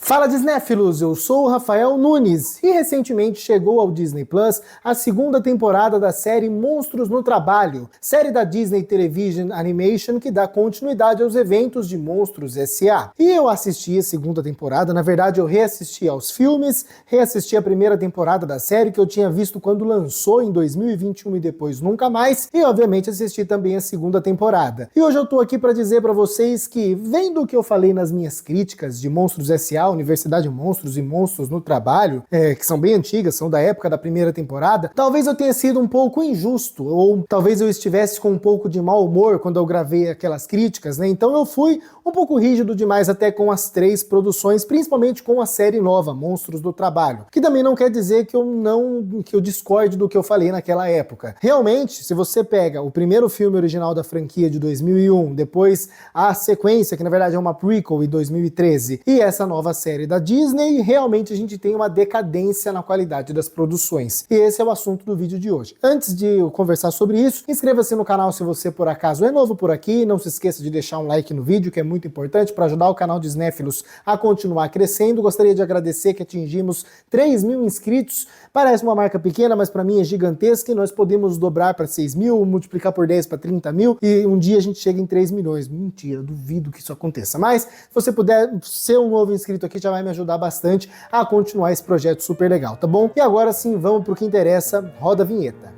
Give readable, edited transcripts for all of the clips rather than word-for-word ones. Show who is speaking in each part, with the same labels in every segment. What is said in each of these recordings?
Speaker 1: Fala Disnéfilos, eu sou o Rafael Nunes e recentemente chegou ao Disney Plus a segunda temporada da série Monstros no Trabalho, série da Disney Television Animation que dá continuidade aos eventos de Monstros S.A. E eu assisti a segunda temporada, na verdade eu reassisti aos filmes, reassisti a primeira temporada da série que eu tinha visto quando lançou em 2021 e depois nunca mais, e obviamente assisti também a segunda temporada. E hoje eu tô aqui para dizer para vocês que, vendo o que eu falei nas minhas críticas de Monstros S.A., Universidade Monstros e Monstros no Trabalho, que são bem antigas, são da época da primeira temporada, talvez eu tenha sido um pouco injusto, ou talvez eu estivesse com um pouco de mau humor quando eu gravei aquelas críticas, né? Então eu fui um pouco rígido demais até com as três produções, principalmente com a série nova, Monstros do Trabalho, que também não quer dizer que eu discorde do que eu falei naquela época. Realmente, se você pega o primeiro filme original da franquia de 2001, depois a sequência, que na verdade é uma prequel em 2013, e essa nova série da Disney, realmente a gente tem uma decadência na qualidade das produções. E esse é o assunto do vídeo de hoje. Antes de eu conversar sobre isso, inscreva-se no canal se você por acaso é novo por aqui, não se esqueça de deixar um like no vídeo, que é muito importante para ajudar o canal Disnéfilos a continuar crescendo. Gostaria de agradecer que atingimos 3.000 inscritos, parece uma marca pequena, mas para mim é gigantesca, e nós podemos dobrar para 6.000, multiplicar por 10 para 30 mil, e um dia a gente chega em 3 milhões. Mentira, duvido que isso aconteça, mas se você puder ser um novo inscrito aqui, já vai me ajudar bastante a continuar esse projeto super legal, tá bom? E agora sim, vamos pro que interessa, roda a vinheta.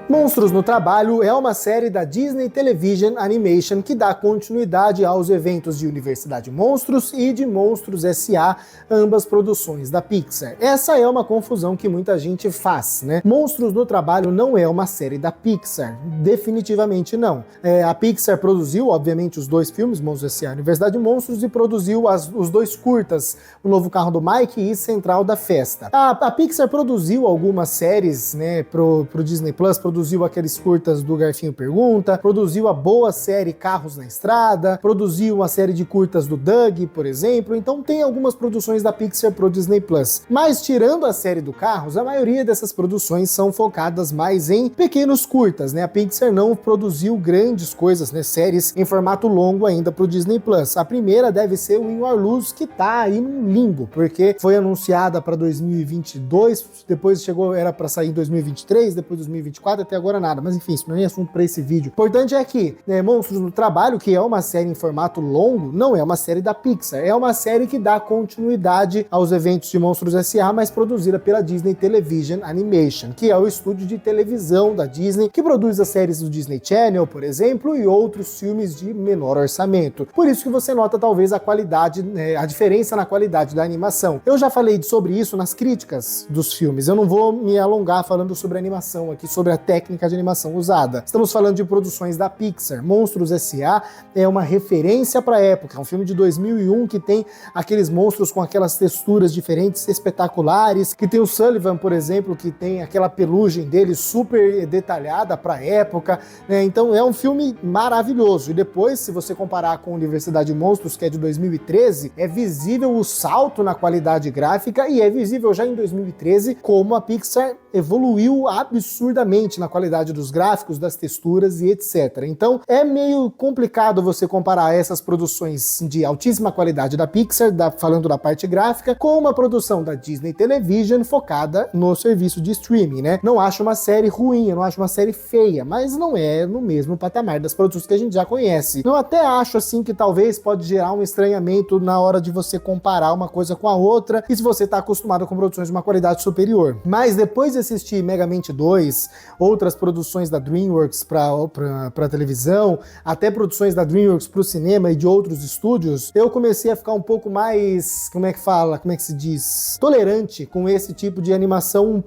Speaker 1: Monstros no Trabalho é uma série da Disney Television Animation que dá continuidade aos eventos de Universidade Monstros e de Monstros S.A., ambas produções da Pixar. Essa é uma confusão que muita gente faz, né? Monstros no Trabalho não é uma série da Pixar, definitivamente não. A Pixar produziu, obviamente, os dois filmes, Monstros S.A. e Universidade Monstros, e produziu os dois curtas, O Novo Carro do Mike e Central da Festa. A Pixar produziu algumas séries, né, pro Disney Plus, produziu aqueles curtas do Garfinho Pergunta, produziu a boa série Carros na Estrada, produziu uma série de curtas do Doug, por exemplo, então tem algumas produções da Pixar pro Disney Plus. Mas tirando a série do Carros, a maioria dessas produções são focadas mais em pequenos curtas, né? A Pixar não produziu grandes coisas, né, séries em formato longo ainda pro Disney Plus. A primeira deve ser o In Your Luz, que tá aí num limbo, porque foi anunciada para 2022, depois era para sair em 2023, depois 2024, até agora nada, mas enfim, isso não é assunto para esse vídeo. O importante é que, né, Monstros no Trabalho, que é uma série em formato longo, não é uma série da Pixar, é uma série que dá continuidade aos eventos de Monstros S.A., mas produzida pela Disney Television Animation, que é o estúdio de televisão da Disney, que produz as séries do Disney Channel, por exemplo, e outros filmes de menor orçamento. Por isso que você nota talvez a qualidade, a diferença na qualidade da animação. Eu já falei sobre isso nas críticas dos filmes, eu não vou me alongar falando sobre a animação aqui, sobre a técnica de animação usada. Estamos falando de produções da Pixar. Monstros S.A. é uma referência para a época, é um filme de 2001 que tem aqueles monstros com aquelas texturas diferentes, espetaculares, que tem o Sullivan, por exemplo, que tem aquela pelugem dele super detalhada para a época, né? Então é um filme maravilhoso. E depois, se você comparar com Universidade Monstros, que é de 2013, é visível o salto na qualidade gráfica, e é visível já em 2013 como a Pixar evoluiu absurdamente na qualidade dos gráficos, das texturas e etc. Então é meio complicado você comparar essas produções de altíssima qualidade da Pixar, falando da parte gráfica, com uma produção da Disney Television focada no serviço de streaming, né? Não acho uma série ruim, eu não acho uma série feia, mas não é no mesmo patamar das produções que a gente já conhece. Eu até acho assim que talvez pode gerar um estranhamento na hora de você comparar uma coisa com a outra, e se você está acostumado com produções de uma qualidade superior. Mas depois de assistir Megamente 2, outras produções da DreamWorks para televisão, até produções da DreamWorks para o cinema e de outros estúdios, eu comecei a ficar um pouco mais, como é que se diz, tolerante com esse tipo de animação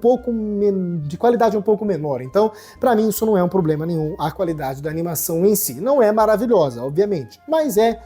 Speaker 1: de qualidade um pouco menor. Então, para mim isso não é um problema nenhum, a qualidade da animação em si. Não é maravilhosa, obviamente, mas é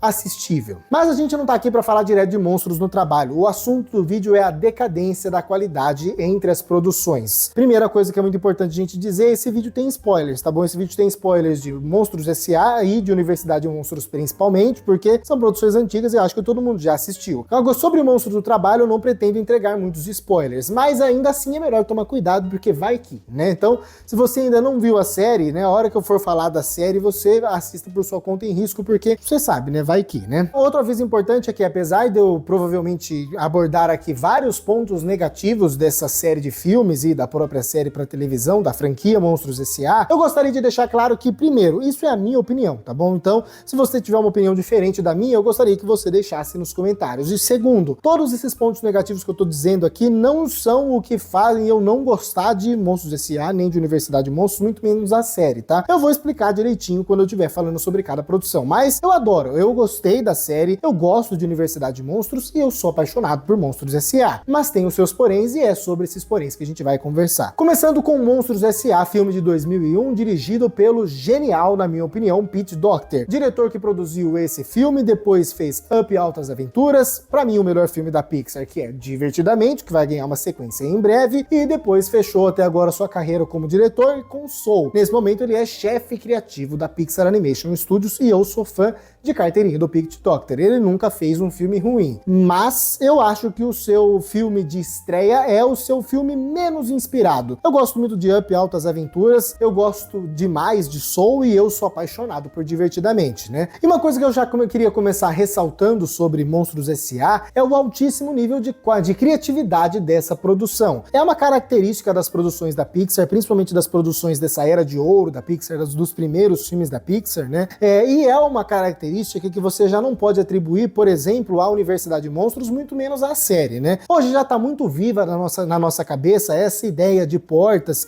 Speaker 1: assistível. Mas a gente não tá aqui para falar direto de monstros no trabalho. O assunto do vídeo é a decadência da qualidade entre as produções. Primeira coisa que é muito importante a gente dizer, esse vídeo tem spoilers, tá bom? Esse vídeo tem spoilers de Monstros S.A. e de Universidade de Monstros principalmente, porque são produções antigas e eu acho que todo mundo já assistiu. Então, sobre Monstros do Trabalho, eu não pretendo entregar muitos spoilers, mas ainda assim é melhor tomar cuidado, porque vai que, né? Então, se você ainda não viu a série, né, a hora que eu for falar da série, você assista por sua conta em risco, porque você sabe, né, vai que, né? Outro aviso importante é que, apesar de eu provavelmente abordar aqui vários pontos negativos dessa série de filmes e da própria série para televisão, da franquia Monstros S.A., eu gostaria de deixar claro que, primeiro, isso é a minha opinião, tá bom? Então, se você tiver uma opinião diferente da minha, eu gostaria que você deixasse nos comentários. E segundo, todos esses pontos negativos que eu tô dizendo aqui não são o que fazem eu não gostar de Monstros S.A., nem de Universidade de Monstros, muito menos a série, tá? Eu vou explicar direitinho quando eu estiver falando sobre cada produção, mas eu adoro, eu gostei da série, eu gosto de Universidade de Monstros e eu sou apaixonado por Monstros S.A., mas tem os seus poréns e é sobre esses poréns que a gente vai conversar. Começando com Monstros S.A., filme de 2001, dirigido pelo genial, na minha opinião, Pete Docter, diretor que produziu esse filme, depois fez Up e Altas Aventuras, pra mim o melhor filme da Pixar, que é Divertidamente, que vai ganhar uma sequência em breve, e depois fechou até agora sua carreira como diretor com Soul. Nesse momento ele é chefe criativo da Pixar Animation Studios e eu sou fã de carteirinha do Pete Docter. Ele nunca fez um filme ruim, mas eu acho que o seu filme de estreia é o seu filme menos inspirado. Eu gosto muito de Up e Altas Aventuras, eu gosto demais de Soul e eu sou apaixonado por Divertidamente, né? E uma coisa que eu já queria começar ressaltando sobre Monstros S.A. é o altíssimo nível de criatividade dessa produção. É uma característica das produções da Pixar, principalmente das produções dessa era de ouro da Pixar, dos primeiros filmes da Pixar, né? E é uma característica que você já não pode atribuir, por exemplo, à Universidade de Monstros, muito menos à série, né? Hoje já tá muito viva na nossa cabeça essa ideia de portas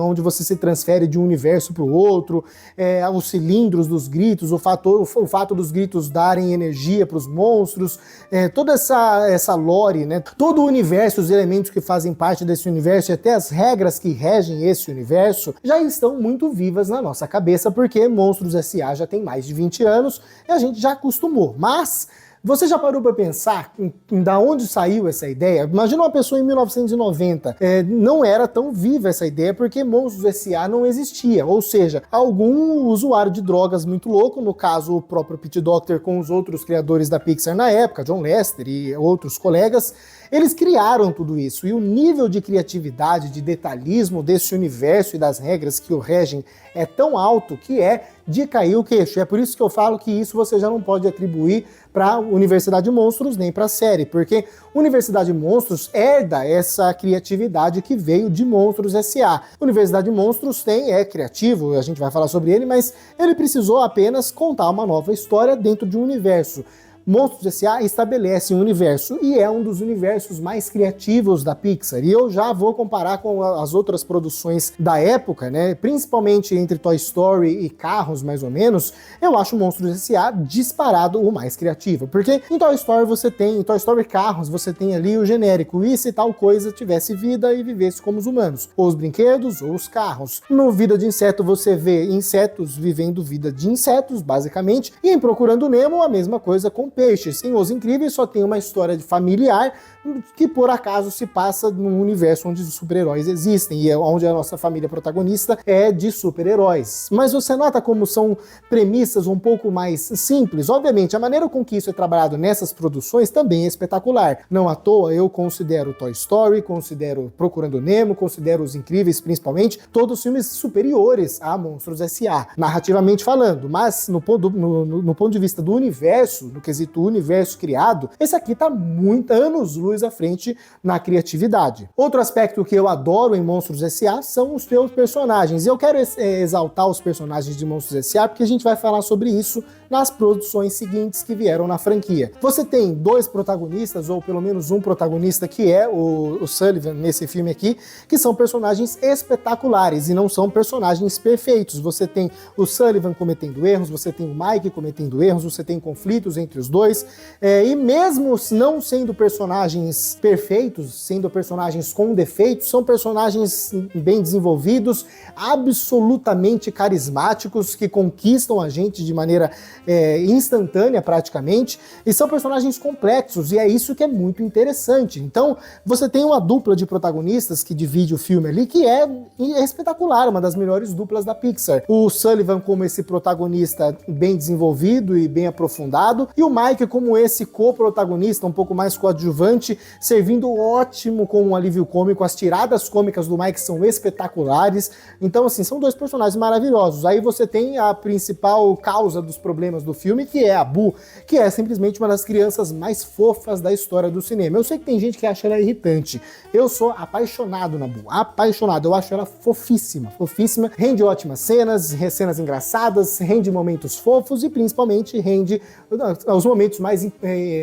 Speaker 1: onde você se transfere de um universo para o outro, os cilindros dos gritos, o fato dos gritos darem energia para os monstros, toda essa lore, né? Todo o universo, os elementos que fazem parte desse universo e até as regras que regem esse universo já estão muito vivas na nossa cabeça, porque Monstros S.A. já tem mais de 20 anos e a gente já acostumou. Mas você já parou para pensar da onde saiu essa ideia? Imagina uma pessoa em 1990. Não era tão viva essa ideia porque Monstros S.A. não existia. Ou seja, algum usuário de drogas muito louco, no caso o próprio Pete Docter com os outros criadores da Pixar na época, John Lasseter e outros colegas, eles criaram tudo isso. E o nível de criatividade, de detalhismo desse universo e das regras que o regem é tão alto que é de cair o queixo. É por isso que eu falo que isso você já não pode atribuir para a Universidade de Monstros nem para a série, porque Universidade de Monstros herda essa criatividade que veio de Monstros S.A. Universidade de Monstros é criativo, a gente vai falar sobre ele, mas ele precisou apenas contar uma nova história dentro de um universo. Monstros S.A. estabelece um universo e é um dos universos mais criativos da Pixar. E eu já vou comparar com as outras produções da época, né? Principalmente entre Toy Story e Carros, mais ou menos, eu acho Monstros S.A. disparado o mais criativo. Porque em Toy Story Carros, você tem ali o genérico, e se tal coisa tivesse vida e vivesse como os humanos, ou os brinquedos, ou os carros. No Vida de Inseto, você vê insetos vivendo vida de insetos, basicamente, e em Procurando Nemo, a mesma coisa com peixes. Em Os Incríveis só tem uma história de familiar que por acaso se passa num universo onde os super-heróis existem e onde a nossa família protagonista é de super-heróis. Mas você nota como são premissas um pouco mais simples? Obviamente, a maneira com que isso é trabalhado nessas produções também é espetacular. Não à toa eu considero Toy Story, considero Procurando Nemo, considero Os Incríveis principalmente, todos filmes superiores a Monstros S.A., narrativamente falando, mas no ponto de vista do universo, no quesito universo criado, esse aqui tá muito anos-luz à frente na criatividade. Outro aspecto que eu adoro em Monstros S.A. são os seus personagens. E eu quero exaltar os personagens de Monstros S.A. porque a gente vai falar sobre isso nas produções seguintes que vieram na franquia. Você tem dois protagonistas, ou pelo menos um protagonista, que é o Sullivan nesse filme aqui, que são personagens espetaculares e não são personagens perfeitos. Você tem o Sullivan cometendo erros, você tem o Mike cometendo erros, você tem conflitos entre os dois, e mesmo não sendo personagens perfeitos, sendo personagens com defeitos, são personagens bem desenvolvidos, absolutamente carismáticos, que conquistam a gente de maneira instantânea praticamente, e são personagens complexos, e é isso que é muito interessante. Então, você tem uma dupla de protagonistas que divide o filme ali, que é espetacular, uma das melhores duplas da Pixar. O Sullivan como esse protagonista bem desenvolvido e bem aprofundado, e o Mike como esse co-protagonista, um pouco mais coadjuvante, servindo ótimo como um alívio cômico. As tiradas cômicas do Mike são espetaculares. Então, assim, são dois personagens maravilhosos. Aí você tem a principal causa dos problemas do filme, que é a Boo, que é simplesmente uma das crianças mais fofas da história do cinema. Eu sei que tem gente que acha ela irritante. Eu sou apaixonado na Boo, apaixonado. Eu acho ela fofíssima, fofíssima. Rende ótimas cenas engraçadas, rende momentos fofos e principalmente rende os momentos mais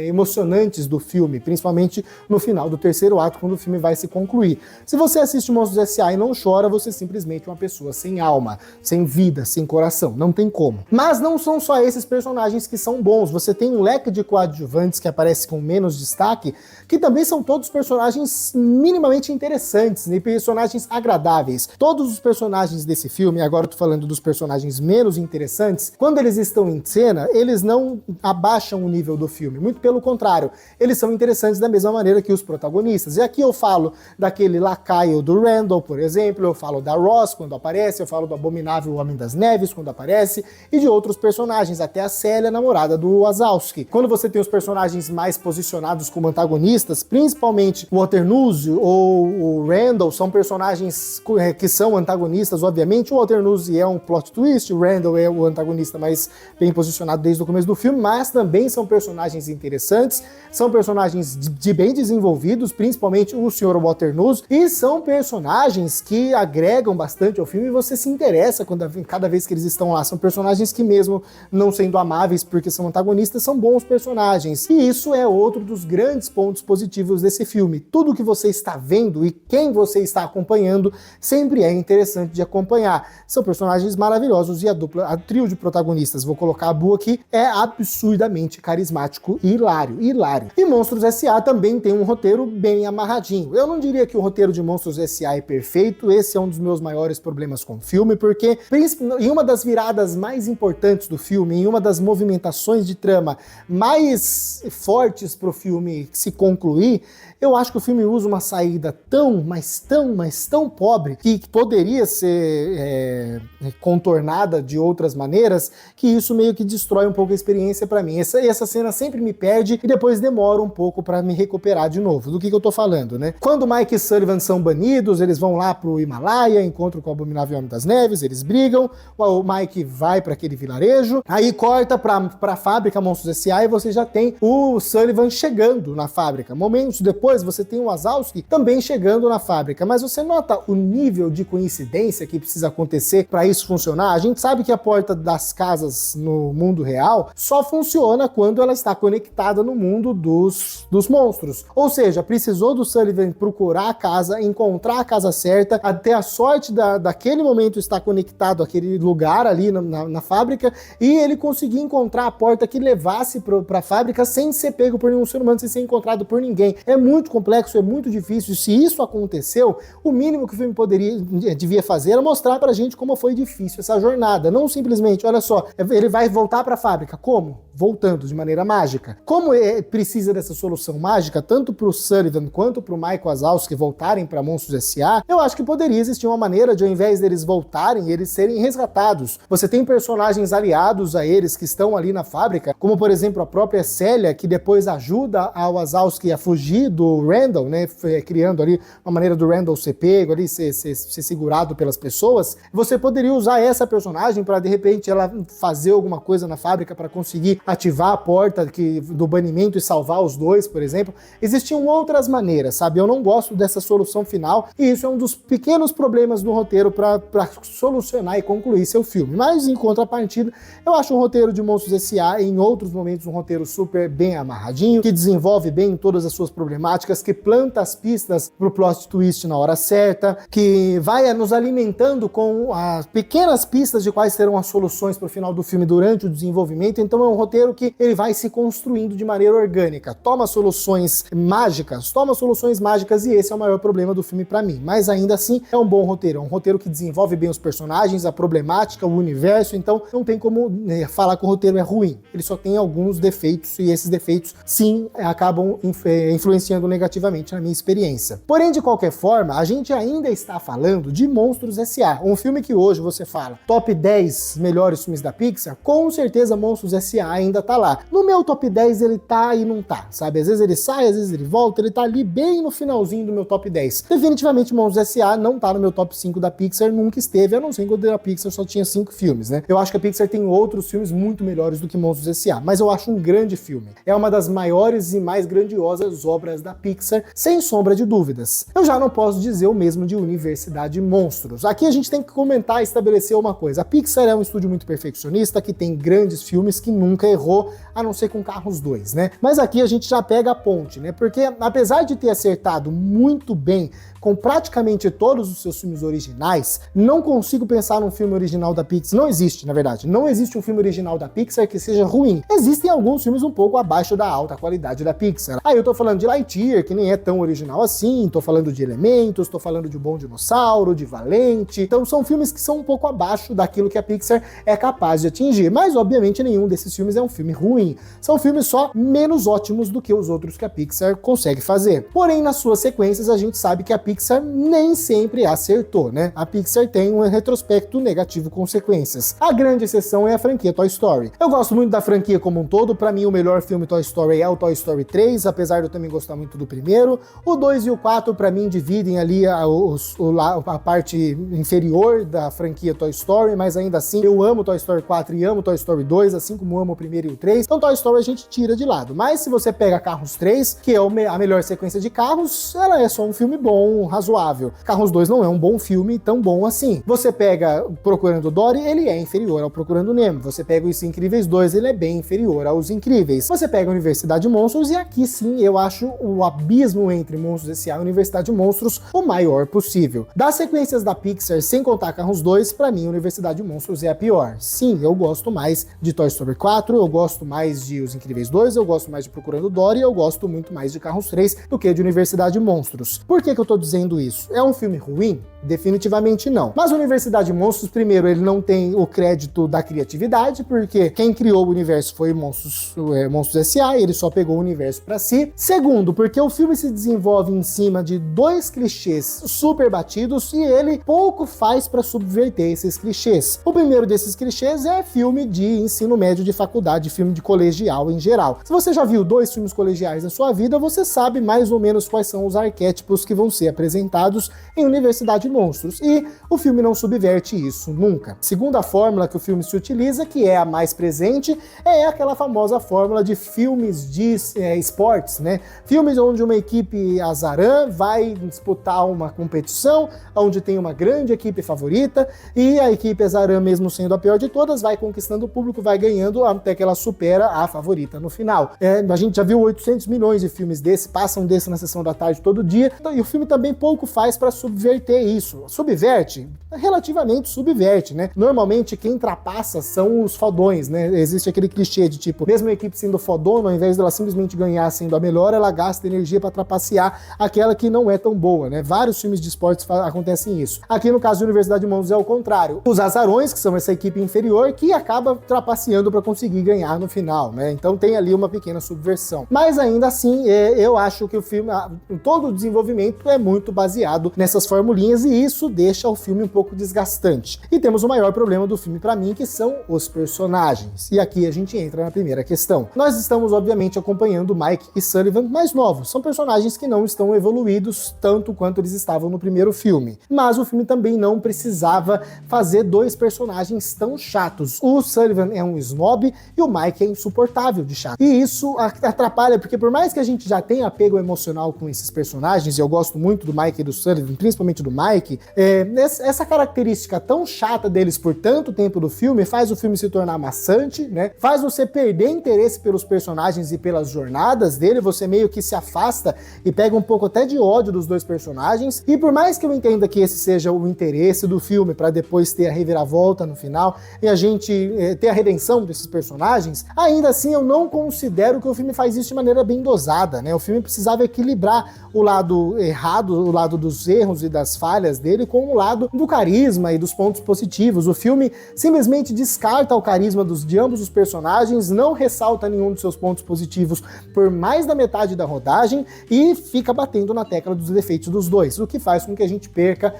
Speaker 1: emocionantes do filme, principalmente no final do terceiro ato, quando o filme vai se concluir. Se você assiste Monstros S.A. e não chora, você é simplesmente uma pessoa sem alma, sem vida, sem coração, não tem como. Mas não são só esses personagens que são bons, você tem um leque de coadjuvantes que aparece com menos destaque, que também são todos personagens minimamente interessantes, né, personagens agradáveis. Todos os personagens desse filme, agora eu tô falando dos personagens menos interessantes, quando eles estão em cena, eles não abaixam o nível do filme, muito pelo contrário, eles são interessantes da mesma maneira que os protagonistas. E aqui eu falo daquele lacaio do Randall, por exemplo, eu falo da Ross quando aparece, eu falo do abominável Homem das Neves quando aparece, e de outros personagens, até a Célia, namorada do Wazowski. Quando você tem os personagens mais posicionados como antagonistas, principalmente o Waternoose ou o Randall, são personagens que são antagonistas, obviamente. O Waternoose é um plot twist, o Randall é o antagonista mais bem posicionado desde o começo do filme, mas também são personagens interessantes, são personagens bem desenvolvidos, principalmente o Sr. Waternoose, e são personagens que agregam bastante ao filme e você se interessa cada vez que eles estão lá. São personagens que, mesmo não sendo amáveis porque são antagonistas, são bons personagens. E isso é outro dos grandes pontos positivos desse filme. Tudo que você está vendo e quem você está acompanhando sempre é interessante de acompanhar. São personagens maravilhosos e a trio de protagonistas, vou colocar a Boo aqui, é absurdamente carismático e hilário. E Monstros S.A. também tem um roteiro bem amarradinho. Eu não diria que o roteiro de Monstros S.A. é perfeito, esse é um dos meus maiores problemas com o filme, porque em uma das viradas mais importantes do filme, em uma das movimentações de trama mais fortes pro filme se concluir, eu acho que o filme usa uma saída mas tão pobre, que poderia ser contornada de outras maneiras, que isso meio que destrói um pouco a experiência pra mim. Essa cena sempre me perde e depois demora um pouco pra me recuperar de novo. Do que eu tô falando, né? Quando Mike e Sullivan são banidos, eles vão lá pro Himalaia, encontram com o abominável Homem das Neves, eles brigam, o Mike vai pra aquele vilarejo, aí corta pra fábrica Monstros S.A. e você já tem o Sullivan chegando na fábrica. Momentos depois, você tem o Wazowski também chegando na fábrica, mas você nota o nível de coincidência que precisa acontecer para isso funcionar? A gente sabe que a porta das casas no mundo real só funciona quando ela está conectada no mundo dos monstros. Ou seja, precisou do Sullivan procurar a casa, encontrar a casa certa, até a sorte daquele momento estar conectado àquele lugar ali na fábrica, e ele conseguir encontrar a porta que levasse para a fábrica sem ser pego por nenhum ser humano, sem ser encontrado por ninguém. É muito complexo, é muito difícil. Se isso aconteceu, o mínimo que o filme devia fazer era mostrar pra gente como foi difícil essa jornada. Não simplesmente, olha só, ele vai voltar pra fábrica. Como? Voltando de maneira mágica. Como precisa dessa solução mágica, tanto pro Sullivan quanto pro Mike Wazowski voltarem pra Monstros S.A., eu acho que poderia existir uma maneira de, ao invés deles voltarem, eles serem resgatados. Você tem personagens aliados a eles que estão ali na fábrica, como por exemplo a própria Célia, que depois ajuda a Wazowski a fugir do Randall, né, criando ali uma maneira do Randall ser pego ali, ser segurado pelas pessoas. Você poderia usar essa personagem para de repente ela fazer alguma coisa na fábrica para conseguir ativar a porta do banimento e salvar os dois, por exemplo. Existiam outras maneiras, sabe? Eu não gosto dessa solução final, e isso é um dos pequenos problemas do roteiro para solucionar e concluir seu filme. Mas em contrapartida, eu acho o roteiro de Monstros S.A. em outros momentos um roteiro super bem amarradinho, que desenvolve bem todas as suas problemáticas, que planta as pistas pro plot twist na hora certa, que vai nos alimentando com as pequenas pistas de quais serão as soluções pro final do filme durante o desenvolvimento. Então é um roteiro roteiro que ele vai se construindo de maneira orgânica, toma soluções mágicas, e esse é o maior problema do filme pra mim. Mas ainda assim, é um bom roteiro, é um roteiro que desenvolve bem os personagens, a problemática, o universo, então não tem como falar que o roteiro é ruim. Ele só tem alguns defeitos, e esses defeitos, sim, acabam influenciando negativamente na minha experiência. Porém, de qualquer forma, a gente ainda está falando de Monstros S.A., um filme que hoje você fala top 10 melhores filmes da Pixar, com certeza Monstros S.A. ainda tá lá. No meu top 10 ele tá e não tá, sabe? Às vezes ele sai, às vezes ele volta, ele tá ali bem no finalzinho do meu top 10. Definitivamente Monstros S.A. não tá no meu top 5 da Pixar, nunca esteve, a não ser quando a Pixar só tinha 5 filmes, né? Eu acho que a Pixar tem outros filmes muito melhores do que Monstros S.A., mas eu acho um grande filme. É uma das maiores e mais grandiosas obras da Pixar, sem sombra de dúvidas. Eu já não posso dizer o mesmo de Universidade Monstros. Aqui a gente tem que comentar e estabelecer uma coisa. A Pixar é um estúdio muito perfeccionista, que tem grandes filmes, que nunca errou, a não ser com Carros 2, né? Mas aqui a gente já pega a ponte, né? Porque apesar de ter acertado muito bem com praticamente todos os seus filmes originais, não consigo pensar num filme original da Pixar. Não existe, na verdade. Não existe um filme original da Pixar que seja ruim. Existem alguns filmes um pouco abaixo da alta qualidade da Pixar. Aí eu tô falando de Lightyear, que nem é tão original assim, tô falando de Elementos, tô falando de O Bom Dinossauro, de Valente. Então são filmes que são um pouco abaixo daquilo que a Pixar é capaz de atingir. Mas, obviamente, nenhum desses filmes é um filme ruim. São filmes só menos ótimos do que os outros que a Pixar consegue fazer. Porém, nas suas sequências, a gente sabe que a Pixar nem sempre acertou, né? A Pixar tem um retrospecto negativo com sequências. A grande exceção é a franquia Toy Story. Eu gosto muito da franquia como um todo. Pra mim, o melhor filme Toy Story é o Toy Story 3, apesar de eu também gostar muito do primeiro. O 2 e o 4, pra mim, dividem ali a parte inferior da franquia Toy Story, mas ainda assim, eu amo Toy Story 4 e amo Toy Story 2, assim como amo o primeiro e o 3. Então, Toy Story a gente tira de lado. Mas se você pega Carros 3, que é a melhor sequência de carros, ela é só um filme bom, razoável. Carros 2 não é um bom filme tão bom assim. Você pega Procurando Dory, ele é inferior ao Procurando Nemo. Você pega Os Incríveis 2, ele é bem inferior aos Incríveis. Você pega a Universidade Monstros, e aqui sim eu acho o abismo entre Monstros S.A. e Universidade Monstros o maior possível. Das sequências da Pixar, sem contar Carros 2, pra mim Universidade Monstros é a pior. Sim, eu gosto mais de Toy Story 4, eu gosto mais de Os Incríveis 2, eu gosto mais de Procurando Dory, eu gosto muito mais de Carros 3 do que de Universidade Monstros. Por que eu tô dizendo isso? É um filme ruim? Definitivamente não. Mas Universidade Monstros, primeiro, ele não tem o crédito da criatividade, porque quem criou o universo foi Monstros S.A., ele só pegou o universo pra si. Segundo, porque o filme se desenvolve em cima de 2 clichês super batidos e ele pouco faz pra subverter esses clichês. O primeiro desses clichês é filme de ensino médio de faculdade, filme de colegial em geral. Se você já viu 2 filmes colegiais na sua vida, você sabe mais ou menos quais são os arquétipos que vão ser apresentados em Universidade Monstros, e o filme não subverte isso nunca. Segunda fórmula que o filme se utiliza, que é a mais presente, é aquela famosa fórmula de filmes de esportes, né? Filmes onde uma equipe azarã vai disputar uma competição, onde tem uma grande equipe favorita, e a equipe azarã, mesmo sendo a pior de todas, vai conquistando o público, vai ganhando até que ela supera a favorita no final. A gente já viu 800 milhões de filmes desse, passam desse na sessão da tarde todo dia, e o filme também pouco faz para subverter isso. Subverte? Relativamente subverte, né? Normalmente quem trapaça são os fodões, né? Existe aquele clichê de tipo, mesmo a equipe sendo fodona, ao invés dela simplesmente ganhar sendo a melhor, ela gasta energia para trapacear aquela que não é tão boa, né? Vários filmes de esportes acontecem isso. Aqui no caso da Universidade de Monstros é o contrário. Os azarões, que são essa equipe inferior, que acaba trapaceando para conseguir ganhar no final, né? Então tem ali uma pequena subversão. Mas ainda assim, eu acho que o filme, todo o desenvolvimento é muito baseado nessas formulinhas, e isso deixa o filme um pouco desgastante. E temos o maior problema do filme pra mim, que são os personagens. E aqui a gente entra na primeira questão. Nós estamos, obviamente, acompanhando Mike e Sullivan mais novos. São personagens que não estão evoluídos tanto quanto eles estavam no primeiro filme. Mas o filme também não precisava fazer 2 personagens tão chatos. O Sullivan é um snob e o Mike é insuportável de chato. E isso atrapalha, porque por mais que a gente já tenha apego emocional com esses personagens, e eu gosto muito do Mike e do Sullivan, principalmente do Mike, Mike, essa característica tão chata deles por tanto tempo do filme faz o filme se tornar maçante, né? Faz você perder interesse pelos personagens e pelas jornadas dele, você meio que se afasta e pega um pouco até de ódio dos dois personagens. E por mais que eu entenda que esse seja o interesse do filme, para depois ter a reviravolta no final e a gente ter a redenção desses personagens, ainda assim eu não considero que o filme faz isso de maneira bem dosada, né? O filme precisava equilibrar o lado errado, o lado dos erros e das falhas dele, com o lado do carisma e dos pontos positivos. O filme simplesmente descarta o carisma de ambos os personagens, não ressalta nenhum dos seus pontos positivos por mais da metade da rodagem e fica batendo na tecla dos defeitos dos dois, o que faz com que a gente perca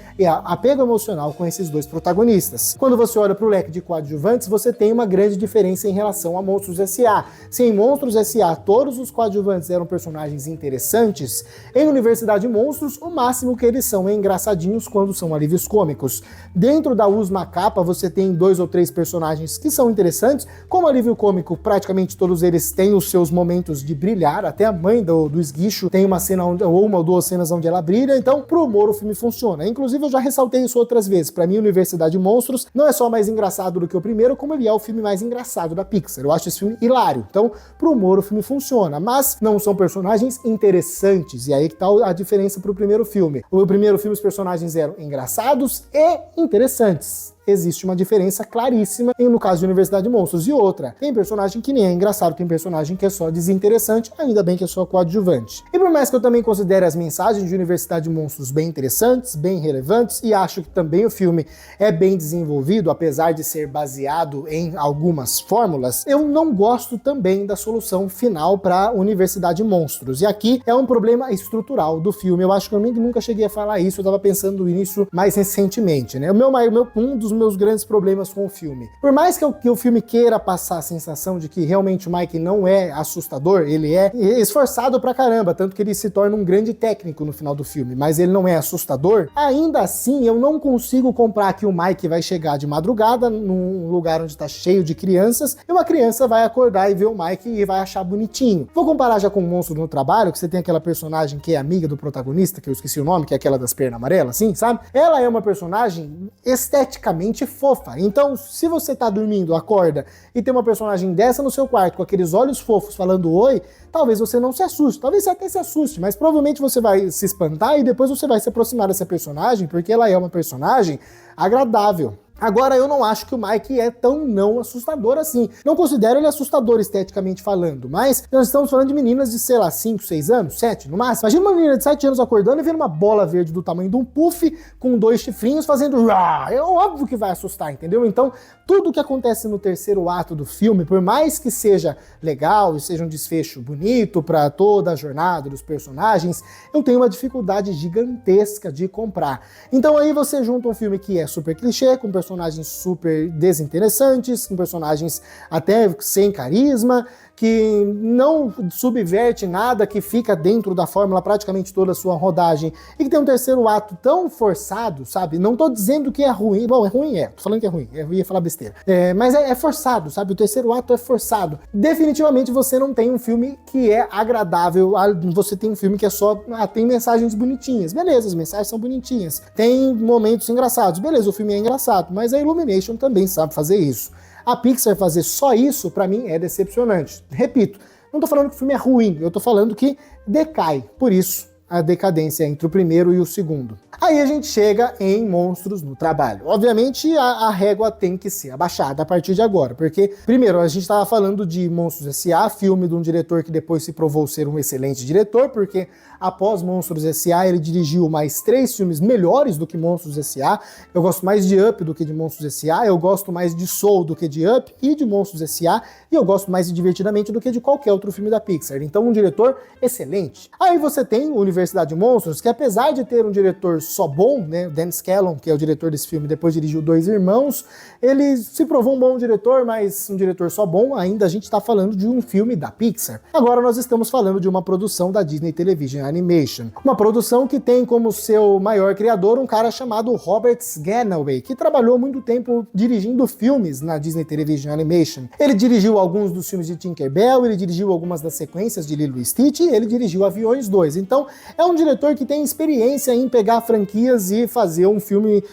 Speaker 1: apego emocional com esses dois protagonistas. Quando você olha para o leque de coadjuvantes, você tem uma grande diferença em relação a Monstros S.A. Se em Monstros S.A. todos os coadjuvantes eram personagens interessantes, em Universidade Monstros o máximo que eles são é engraçadinhos quando são alívios cômicos. Dentro da Usma Kappa você tem 2 ou 3 personagens que são interessantes, como alívio cômico praticamente todos eles têm os seus momentos de brilhar, até a mãe do esguicho tem uma cena ou uma ou 2 cenas onde ela brilha, então pro humor o filme funciona. Inclusive eu já ressaltei isso outras vezes, pra mim Universidade Monstros não é só mais engraçado do que o primeiro, como ele é o filme mais engraçado da Pixar. Eu acho esse filme hilário, então pro humor o filme funciona, mas não são personagens interessantes, e aí que tá a diferença pro primeiro filme. O primeiro filme os personagens eram engraçados e interessantes. Existe uma diferença claríssima no caso de Universidade Monstros. E outra, tem personagem que nem é engraçado, tem personagem que é só desinteressante, ainda bem que é só coadjuvante. E por mais que eu também considere as mensagens de Universidade Monstros bem interessantes, bem relevantes, e acho que também o filme é bem desenvolvido, apesar de ser baseado em algumas fórmulas, eu não gosto também da solução final para Universidade Monstros. E aqui é um problema estrutural do filme. Eu acho que eu nunca cheguei a falar isso, eu tava pensando nisso mais recentemente, né? Um dos meus grandes problemas com o filme. Por mais que o filme queira passar a sensação de que realmente o Mike não é assustador, ele é esforçado pra caramba, tanto que ele se torna um grande técnico no final do filme, mas ele não é assustador, ainda assim eu não consigo comprar que o Mike vai chegar de madrugada num lugar onde tá cheio de crianças e uma criança vai acordar e ver o Mike e vai achar bonitinho. Vou comparar já com o Monstro no Trabalho, que você tem aquela personagem que é amiga do protagonista, que eu esqueci o nome, que é aquela das pernas amarelas, assim, sabe? Ela é uma personagem esteticamente fofa. Então, se você tá dormindo, acorda e tem uma personagem dessa no seu quarto com aqueles olhos fofos falando oi, talvez você não se assuste, talvez você até se assuste, mas provavelmente você vai se espantar e depois você vai se aproximar dessa personagem porque ela é uma personagem agradável. Agora, eu não acho que o Mike é tão não assustador assim. Não considero ele assustador esteticamente falando, mas nós estamos falando de meninas de, sei lá, 5, 6 anos, 7 no máximo. Imagina uma menina de 7 anos acordando e vendo uma bola verde do tamanho de um puff com 2 chifrinhos fazendo rá. É óbvio que vai assustar, entendeu? Então, tudo que acontece no terceiro ato do filme, por mais que seja legal e seja um desfecho bonito para toda a jornada dos personagens, eu tenho uma dificuldade gigantesca de comprar. Então aí você junta um filme que é super clichê, com personagens super desinteressantes, com personagens até sem carisma, que não subverte nada, que fica dentro da fórmula praticamente toda a sua rodagem, e que tem um terceiro ato tão forçado, sabe? Não tô dizendo que é ruim, bom, é ruim, tô falando que é ruim, eu ia falar besteira. Mas é forçado, sabe? O terceiro ato é forçado. Definitivamente você não tem um filme que é agradável, você tem um filme que é só, tem mensagens bonitinhas, beleza, as mensagens são bonitinhas, tem momentos engraçados, beleza, o filme é engraçado, mas a Illumination também sabe fazer isso. A Pixar fazer só isso, pra mim, é decepcionante. Repito, não tô falando que o filme é ruim, eu tô falando que decai. Por isso, a decadência entre o primeiro e o segundo. Aí a gente chega em Monstros no Trabalho. Obviamente, a régua tem que ser abaixada a partir de agora, porque, primeiro, a gente estava falando de Monstros S.A., filme de um diretor que depois se provou ser um excelente diretor, porque após Monstros S.A., ele dirigiu mais 3 filmes melhores do que Monstros S.A. Eu gosto mais de Up do que de Monstros S.A., eu gosto mais de Soul do que de Up e de Monstros S.A., e eu gosto mais de Divertidamente do que de qualquer outro filme da Pixar. Então, um diretor excelente. Aí você tem Universidade Monstros, que apesar de ter um diretor só bom, né, Dan Scanlon, que é o diretor desse filme, depois dirigiu Dois Irmãos, ele se provou um bom diretor, mas um diretor só bom, ainda a gente está falando de um filme da Pixar. Agora nós estamos falando de uma produção da Disney Television Animation, uma produção que tem como seu maior criador um cara chamado Robert Sganaway, que trabalhou muito tempo dirigindo filmes na Disney Television Animation. Ele dirigiu alguns dos filmes de Tinkerbell, ele dirigiu algumas das sequências de Lilo e Stitch, e ele dirigiu Aviões 2. Então, É um diretor que tem experiência em pegar franquias e fazer um filme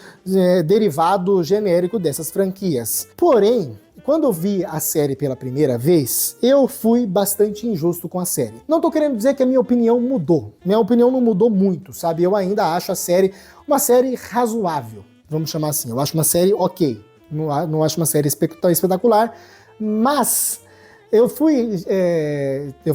Speaker 1: derivado genérico dessas franquias. Porém, quando eu vi a série pela primeira vez, eu fui bastante injusto com a série. Não tô querendo dizer que a minha opinião mudou. Minha opinião não mudou muito, sabe? Eu ainda acho a série uma série razoável, vamos chamar assim. Eu acho uma série ok. Não acho uma série espetacular, mas eu fui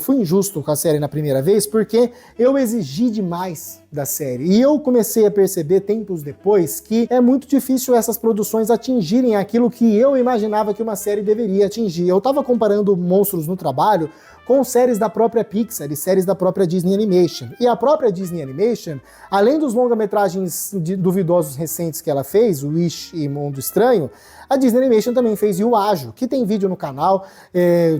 Speaker 1: injusto com a série na primeira vez porque eu exigi demais da série. E eu comecei a perceber tempos depois que é muito difícil essas produções atingirem aquilo que eu imaginava que uma série deveria atingir. Eu tava comparando Monstros no Trabalho com séries da própria Pixar e séries da própria Disney Animation. E a própria Disney Animation, além dos longa-metragens duvidosos recentes que ela fez, Wish e Mundo Estranho, a Disney Animation também fez Yu Ajo, que tem vídeo no canal,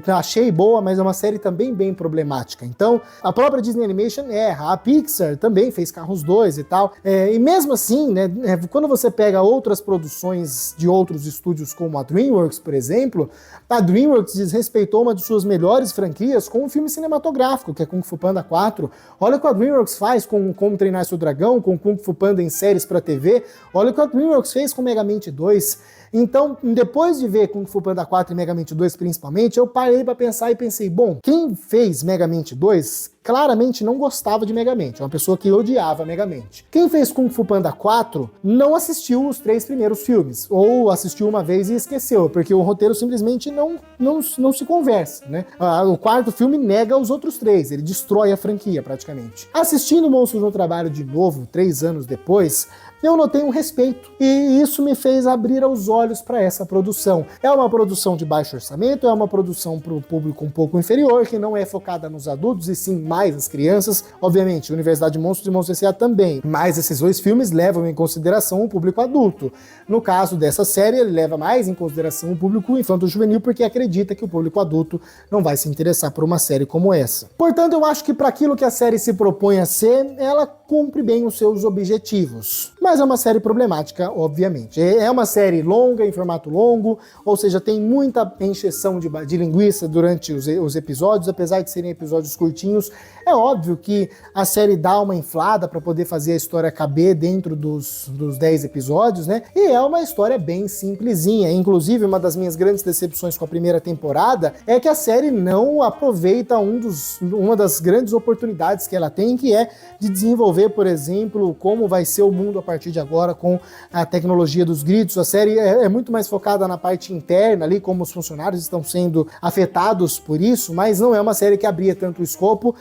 Speaker 1: achei boa, mas é uma série também bem problemática. Então, a própria Disney Animation erra, a Pixar também fez Carros 2 e tal, e mesmo assim, né, quando você pega outras produções de outros estúdios, como a DreamWorks, por exemplo, a DreamWorks desrespeitou uma de suas melhores franquias com um filme cinematográfico, que é Kung Fu Panda 4. Olha o que a DreamWorks faz com Como Treinar Seu Dragão, com Kung Fu Panda em séries pra TV, olha o que a DreamWorks fez com Megamente 2. Então, depois de ver Kung Fu Panda 4 e Megamente 2 principalmente, eu parei pra pensar e pensei, bom, quem fez Megamente 2 claramente não gostava de Megamente, é uma pessoa que odiava Megamente. Quem fez Kung Fu Panda 4 não assistiu os 3 primeiros filmes, ou assistiu uma vez e esqueceu, porque o roteiro simplesmente não se conversa, né? O quarto filme nega os outros 3, ele destrói a franquia praticamente. Assistindo Monstros no Trabalho de novo, 3 anos depois, eu notei um respeito, e isso me fez abrir os olhos para essa produção. É uma produção de baixo orçamento, é uma produção para o público um pouco inferior, que não é focada nos adultos, e sim mais as crianças. Obviamente, Universidade de Monstros e Monstros S.A. também, mas esses 2 filmes levam em consideração o público adulto. No caso dessa série, ele leva mais em consideração o público infanto-juvenil, porque acredita que o público adulto não vai se interessar por uma série como essa. Portanto, eu acho que para aquilo que a série se propõe a ser, ela cumpre bem os seus objetivos. Mas é uma série problemática, obviamente. É uma série longa, em formato longo, ou seja, tem muita encheção de linguiça durante os episódios, apesar de serem episódios curtinhos. É óbvio que a série dá uma inflada para poder fazer a história caber dentro dos 10 episódios, né? E é uma história bem simplesinha. Inclusive, uma das minhas grandes decepções com a primeira temporada é que a série não aproveita uma das grandes oportunidades que ela tem, que é de desenvolver, por exemplo, como vai ser o mundo a partir de agora com a tecnologia dos gritos. A série é muito mais focada na parte interna ali, como os funcionários estão sendo afetados por isso, mas não é uma série que abria tanto o escopo.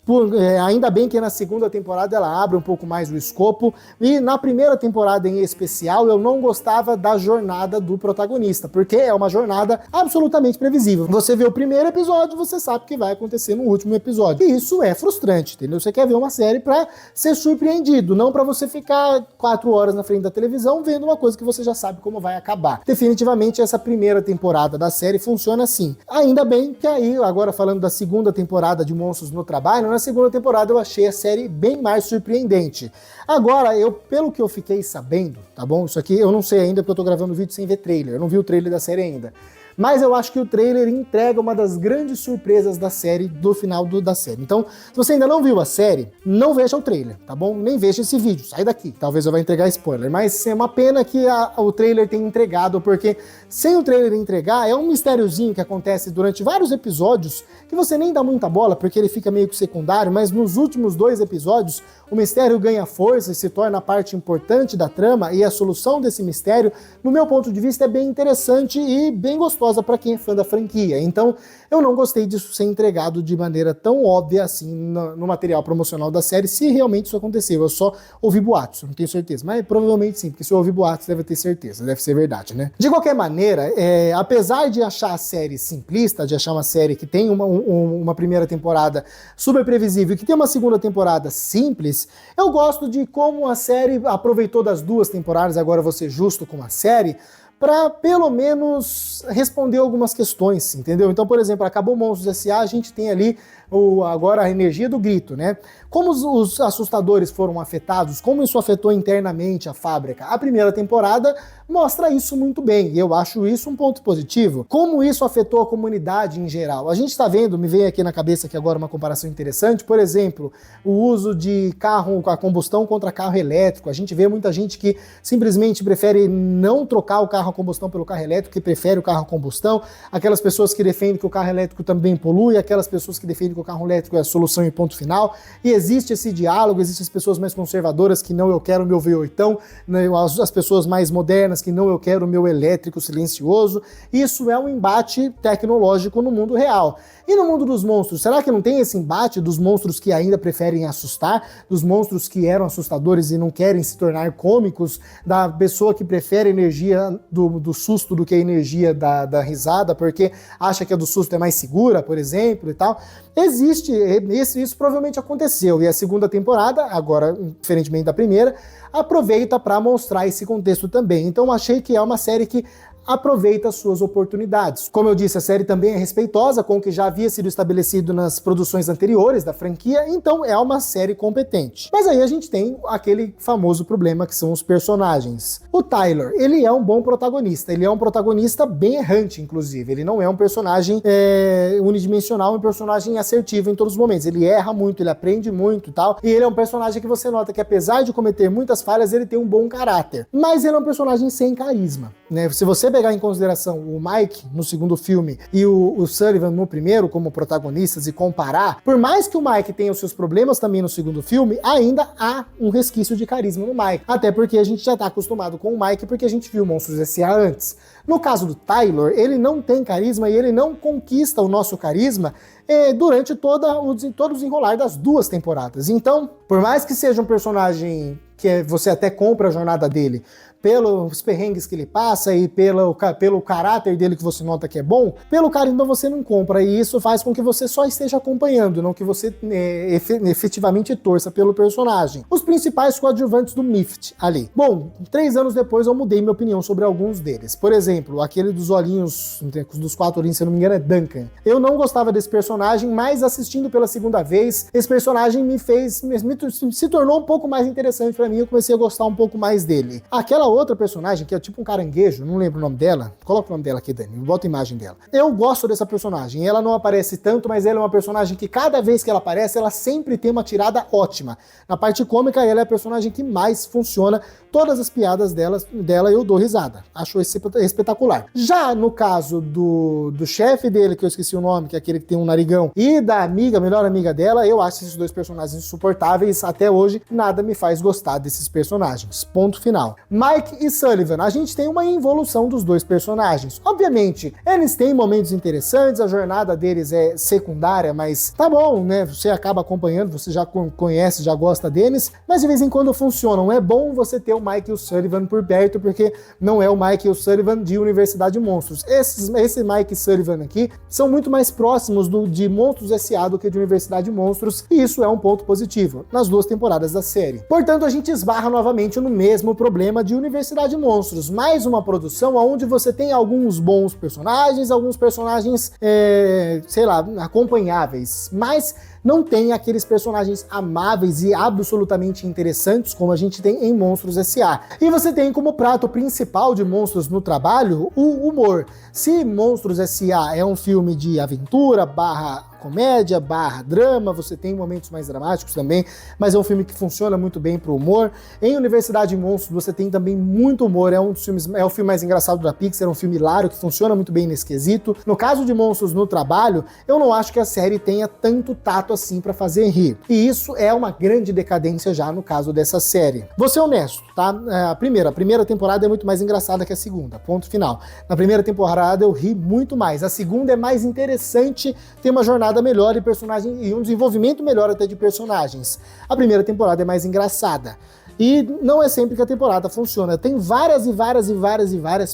Speaker 1: Ainda bem que na segunda temporada ela abre um pouco mais o escopo, e na primeira temporada em especial eu não gostava da jornada do protagonista, porque é uma jornada absolutamente previsível. Você vê o primeiro episódio, você sabe o que vai acontecer no último episódio, e isso é frustrante, entendeu? Você quer ver uma série pra ser surpreendido, não pra você ficar 4 horas na frente da televisão vendo uma coisa que você já sabe como vai acabar. Definitivamente essa primeira temporada da série funciona assim. Ainda bem que aí, agora falando da segunda temporada de Monstros no Trabalho, na segunda temporada eu achei a série bem mais surpreendente. Agora, pelo que eu fiquei sabendo, tá bom? Isso aqui eu não sei ainda porque eu tô gravando o vídeo sem ver trailer, eu não vi o trailer da série ainda. Mas eu acho que o trailer entrega uma das grandes surpresas da série, do final da série. Então, se você ainda não viu a série, não veja o trailer, tá bom? Nem veja esse vídeo, sai daqui. Talvez eu vá entregar spoiler, mas é uma pena que o trailer tenha entregado, porque sem o trailer entregar, é um mistériozinho que acontece durante vários episódios, que você nem dá muita bola, porque ele fica meio que secundário, mas nos últimos 2 episódios, o mistério ganha força e se torna parte importante da trama, e a solução desse mistério, no meu ponto de vista, é bem interessante e bem gostosa para quem é fã da franquia. Então, eu não gostei disso ser entregado de maneira tão óbvia assim no material promocional da série, se realmente isso aconteceu. Eu só ouvi boatos, não tenho certeza, mas provavelmente sim, porque se eu ouvir boatos, deve ter certeza, deve ser verdade, né? De qualquer maneira, apesar de achar a série simplista, de achar uma série que tem uma primeira temporada super previsível e que tem uma segunda temporada simples, eu gosto de como a série aproveitou das 2 temporadas, agora vou ser justo com a série, para pelo menos responder algumas questões, entendeu? Então, por exemplo, acabou Monstros S.A., a gente tem ali agora a energia do grito, né? Como os assustadores foram afetados, como isso afetou internamente a fábrica? A primeira temporada mostra isso muito bem, e eu acho isso um ponto positivo. Como isso afetou a comunidade em geral? A gente está vendo, me vem aqui na cabeça aqui agora uma comparação interessante, por exemplo, o uso de carro a combustão contra carro elétrico. A gente vê muita gente que simplesmente prefere não trocar o carro a combustão pelo carro elétrico, que prefere o carro a combustão, aquelas pessoas que defendem que o carro elétrico também polui, aquelas pessoas que defendem que o carro elétrico é a solução e ponto final, e existe esse diálogo, existem as pessoas mais conservadoras que não, eu quero o meu V8, né, as pessoas mais modernas que não, eu quero o meu elétrico silencioso. Isso é um embate tecnológico no mundo real. E no mundo dos monstros, será que não tem esse embate dos monstros que ainda preferem assustar, dos monstros que eram assustadores e não querem se tornar cômicos, da pessoa que prefere a energia do susto do que a energia da risada, porque acha que a do susto é mais segura, por exemplo, e tal? Existe, isso provavelmente aconteceu, e a segunda temporada, agora, diferentemente da primeira, aproveita para mostrar esse contexto também. Então achei que é uma série que aproveita as suas oportunidades. Como eu disse, a série também é respeitosa com o que já havia sido estabelecido nas produções anteriores da franquia, então é uma série competente. Mas aí a gente tem aquele famoso problema que são os personagens. O Tyler, ele é um bom protagonista, ele é um protagonista bem errante, inclusive. Ele não é um personagem unidimensional, um personagem assertivo em todos os momentos. Ele erra muito, ele aprende muito e tal, e ele é um personagem que você nota que apesar de cometer muitas falhas, ele tem um bom caráter. Mas ele é um personagem sem carisma, né? Se você pegar em consideração o Mike no segundo filme e o Sullivan no primeiro como protagonistas e comparar, por mais que o Mike tenha os seus problemas também no segundo filme, ainda há um resquício de carisma no Mike. Até porque a gente já tá acostumado com o Mike porque a gente viu Monstros S.A. antes. No caso do Tyler, ele não tem carisma e ele não conquista o nosso carisma durante todo o desenrolar das duas temporadas. Então, por mais que seja um personagem que você até compra a jornada dele, pelos perrengues que ele passa e pelo caráter dele que você nota que é bom, pelo carisma você não compra, e isso faz com que você só esteja acompanhando, não que você efetivamente torça pelo personagem. Os principais coadjuvantes do Mift ali. Bom, 3 anos depois eu mudei minha opinião sobre alguns deles. Por exemplo, aquele dos olhinhos, dos 4 olhinhos, se eu não me engano é Duncan. Eu não gostava desse personagem, mas assistindo pela segunda vez, esse personagem se tornou um pouco mais interessante pra mim, eu comecei a gostar um pouco mais dele. Aquela outra personagem, que é tipo um caranguejo, não lembro o nome dela, coloca o nome dela aqui, Dani, bota a imagem dela. Eu gosto dessa personagem, ela não aparece tanto, mas ela é uma personagem que cada vez que ela aparece, ela sempre tem uma tirada ótima. Na parte cômica, ela é a personagem que mais funciona, todas as piadas dela eu dou risada, acho espetacular. Já no caso do chefe dele, que eu esqueci o nome, que é aquele que tem um narigão, e da melhor amiga dela, eu acho esses dois personagens insuportáveis, até hoje, nada me faz gostar desses personagens. Ponto final. Mike e Sullivan, a gente tem uma evolução dos dois personagens. Obviamente, eles têm momentos interessantes, a jornada deles é secundária, mas tá bom, né? Você acaba acompanhando, você já conhece, já gosta deles, mas de vez em quando funcionam. É bom você ter o Mike e o Sullivan por perto, porque não é o Mike e o Sullivan de Universidade de Monstros. Esse Mike e Sullivan aqui são muito mais próximos de Monstros S.A. do que de Universidade de Monstros, e isso é um ponto positivo nas 2 temporadas da série. Portanto, a gente esbarra novamente no mesmo problema de Universidade de Monstros, mais uma produção onde você tem alguns bons personagens, alguns personagens, sei lá, acompanháveis, mas não tem aqueles personagens amáveis e absolutamente interessantes como a gente tem em Monstros S.A. E você tem como prato principal de Monstros no Trabalho o humor. Se Monstros S.A. é um filme de aventura / comédia / drama, você tem momentos mais dramáticos também, mas é um filme que funciona muito bem pro humor. Em Universidade de Monstros você tem também muito humor, é o filme mais engraçado da Pixar, é um filme hilário que funciona muito bem nesse quesito. No caso de Monstros no Trabalho, eu não acho que a série tenha tanto tato assim pra fazer rir, e isso é uma grande decadência já no caso dessa série. Vou ser honesto, tá? A primeira temporada é muito mais engraçada que a segunda, ponto final. Na primeira temporada eu ri muito mais, a segunda é mais interessante, tem uma jornada melhor e um desenvolvimento melhor até de personagens. A primeira temporada é mais engraçada. E não é sempre que a temporada funciona. Tem várias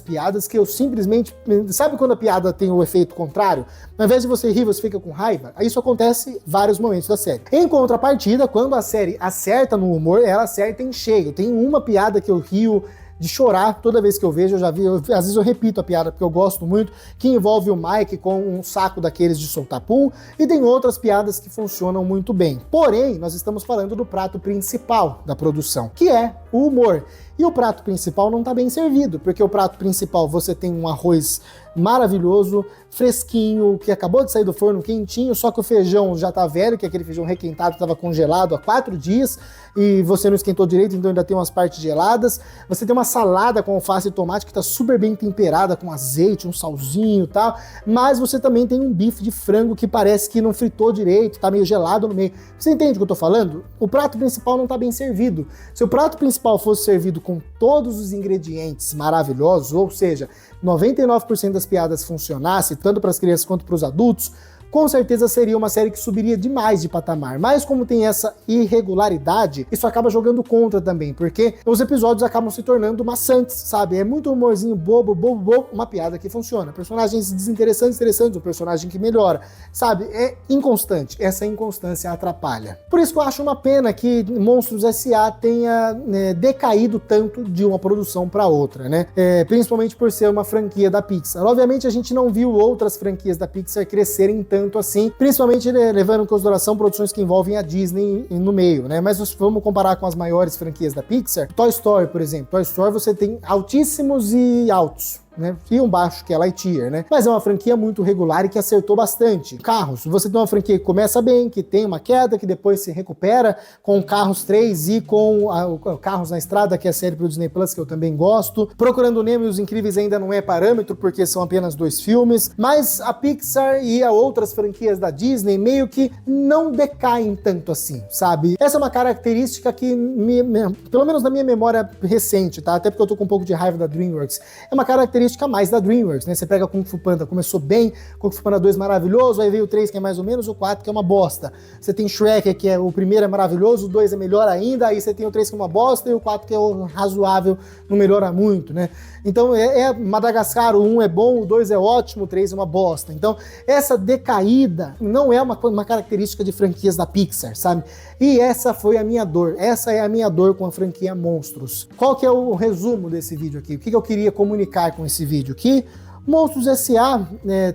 Speaker 1: piadas que eu simplesmente... Sabe quando a piada tem o efeito contrário? Ao invés de você rir, você fica com raiva? Isso acontece em vários momentos da série. Em contrapartida, quando a série acerta no humor, ela acerta em cheio. Tem uma piada que eu rio de chorar toda vez que eu vejo. Às vezes eu repito a piada porque eu gosto muito, que envolve o Mike com um saco daqueles de soltar pum, e tem outras piadas que funcionam muito bem. Porém, nós estamos falando do prato principal da produção, que é o humor. E o prato principal não está bem servido, porque o prato principal você tem um arroz maravilhoso, fresquinho, que acabou de sair do forno quentinho, só que o feijão já tá velho, que é aquele feijão requentado, estava congelado há 4 dias, e você não esquentou direito, então ainda tem umas partes geladas. Você tem uma salada com alface e tomate que tá super bem temperada, com azeite, um salzinho e tal, mas você também tem um bife de frango que parece que não fritou direito, tá meio gelado no meio. Você entende o que eu tô falando? O prato principal não tá bem servido. Se o prato principal fosse servido com todos os ingredientes maravilhosos, ou seja, 99% das piadas funcionasse, tanto para as crianças quanto para os adultos, com certeza seria uma série que subiria demais de patamar. Mas como tem essa irregularidade, isso acaba jogando contra também, porque os episódios acabam se tornando maçantes, sabe? É muito humorzinho bobo, uma piada que funciona. Personagens desinteressantes, interessantes, um personagem que melhora, sabe? É inconstante. Essa inconstância atrapalha. Por isso que eu acho uma pena que Monstros S.A. tenha decaído tanto de uma produção para outra, né? Principalmente por ser uma franquia da Pixar. Obviamente a gente não viu outras franquias da Pixar crescerem tanto assim, principalmente levando em consideração produções que envolvem a Disney no meio, né? Mas vamos comparar com as maiores franquias da Pixar. Toy Story, por exemplo. Toy Story você tem altíssimos e altos, né? E um baixo, que é Lightyear, né? Mas é uma franquia muito regular e que acertou bastante. Carros, você tem uma franquia que começa bem, que tem uma queda, que depois se recupera, com Carros 3 e com Carros na Estrada, que é a série pro Disney Plus, que eu também gosto. Procurando Nemo e Os Incríveis ainda não é parâmetro, porque são apenas 2 filmes, mas a Pixar e a outras franquias da Disney meio que não decaem tanto assim, sabe? Essa é uma característica que, pelo menos na minha memória recente, tá? Até porque eu tô com um pouco de raiva da DreamWorks. É uma característica mais da DreamWorks, né? Você pega Kung Fu Panda, começou bem, Kung Fu Panda 2 maravilhoso, aí veio o 3 que é mais ou menos, o 4 que é uma bosta. Você tem Shrek, que é o primeiro é maravilhoso, o 2 é melhor ainda, aí você tem o 3 que é uma bosta e o 4 que é o razoável, não melhora muito, né? Então Madagascar, o 1 é bom, o 2 é ótimo, o 3 é uma bosta. Então essa decaída não é uma característica de franquias da Pixar, sabe? E essa foi a minha dor, essa é a minha dor com a franquia Monstros. Qual que é o resumo desse vídeo aqui? O que eu queria comunicar com esse vídeo? Que Monstros S.A.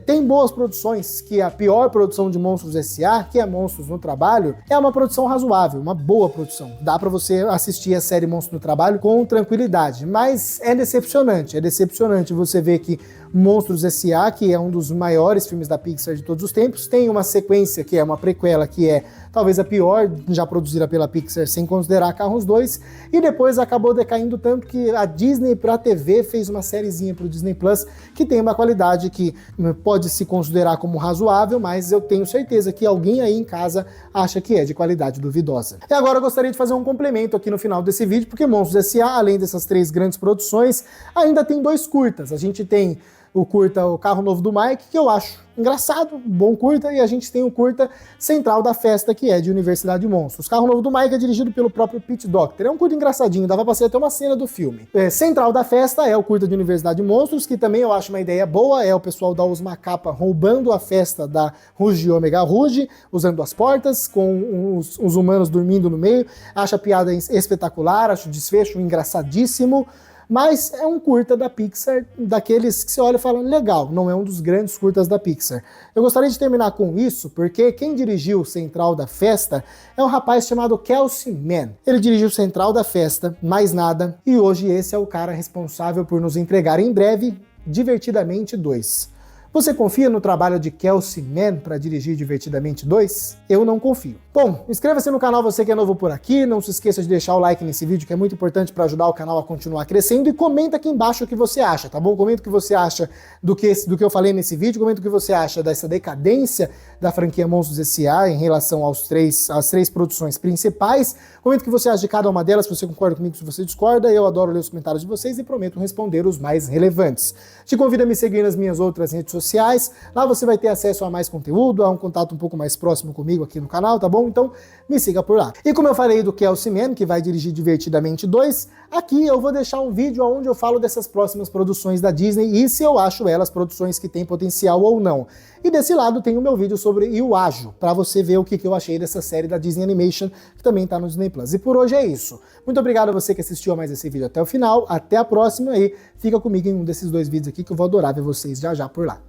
Speaker 1: Tem boas produções, que a pior produção de Monstros S.A., que é Monstros no Trabalho, é uma produção razoável, uma boa produção. Dá pra você assistir a série Monstros no Trabalho com tranquilidade, mas é decepcionante você ver que Monstros S.A., que é um dos maiores filmes da Pixar de todos os tempos, tem uma sequência que é uma prequela, que é talvez a pior já produzida pela Pixar, sem considerar Carros 2, e depois acabou decaindo tanto que a Disney pra TV fez uma sériezinha pro Disney Plus, que tem uma qualidade que pode se considerar como razoável, mas eu tenho certeza que alguém aí em casa acha que é de qualidade duvidosa. E agora eu gostaria de fazer um complemento aqui no final desse vídeo, porque Monstros S.A., além dessas 3 grandes produções, ainda tem 2 curtas. A gente tem o curta O Carro Novo do Mike, que eu acho engraçado, bom curta, e a gente tem o curta Central da Festa, que é de Universidade de Monstros. Carro Novo do Mike é dirigido pelo próprio Pete Docter. É um curta engraçadinho, dava pra ser até uma cena do filme. Central da Festa é o curta de Universidade de Monstros, que também eu acho uma ideia boa, é o pessoal da Os Macapa roubando a festa da Ruge Omega Ruge, usando as portas, com os humanos dormindo no meio. Acho a piada espetacular, acho o desfecho engraçadíssimo. Mas é um curta da Pixar, daqueles que você olha e fala, legal, não é um dos grandes curtas da Pixar. Eu gostaria de terminar com isso, porque quem dirigiu Central da Festa é um rapaz chamado Kelsey Mann. Ele dirigiu Central da Festa, Mais Nada, e hoje esse é o cara responsável por nos entregar em breve Divertidamente 2. Você confia no trabalho de Kelsey Mann para dirigir Divertidamente 2? Eu não confio. Bom, inscreva-se no canal você que é novo por aqui, não se esqueça de deixar o like nesse vídeo que é muito importante para ajudar o canal a continuar crescendo e comenta aqui embaixo o que você acha, tá bom? Comenta o que você acha do que eu falei nesse vídeo, comenta o que você acha dessa decadência da franquia Monstros S.A. em relação às três produções principais, comenta o que você acha de cada uma delas, se você concorda comigo, se você discorda, eu adoro ler os comentários de vocês e prometo responder os mais relevantes. Te convido a me seguir nas minhas outras redes sociais, sociais. Lá você vai ter acesso a mais conteúdo, a um contato um pouco mais próximo comigo aqui no canal, tá bom? Então me siga por lá. E como eu falei do Kelsey Man, que vai dirigir Divertidamente 2, aqui eu vou deixar um vídeo onde eu falo dessas próximas produções da Disney e se eu acho elas produções que têm potencial ou não. E desse lado tem o meu vídeo sobre Iwaju, pra você ver o que eu achei dessa série da Disney Animation, que também tá no Disney Plus. E por hoje é isso. Muito obrigado a você que assistiu a mais esse vídeo até o final. Até a próxima e fica comigo em um desses dois vídeos aqui que eu vou adorar ver vocês já já por lá.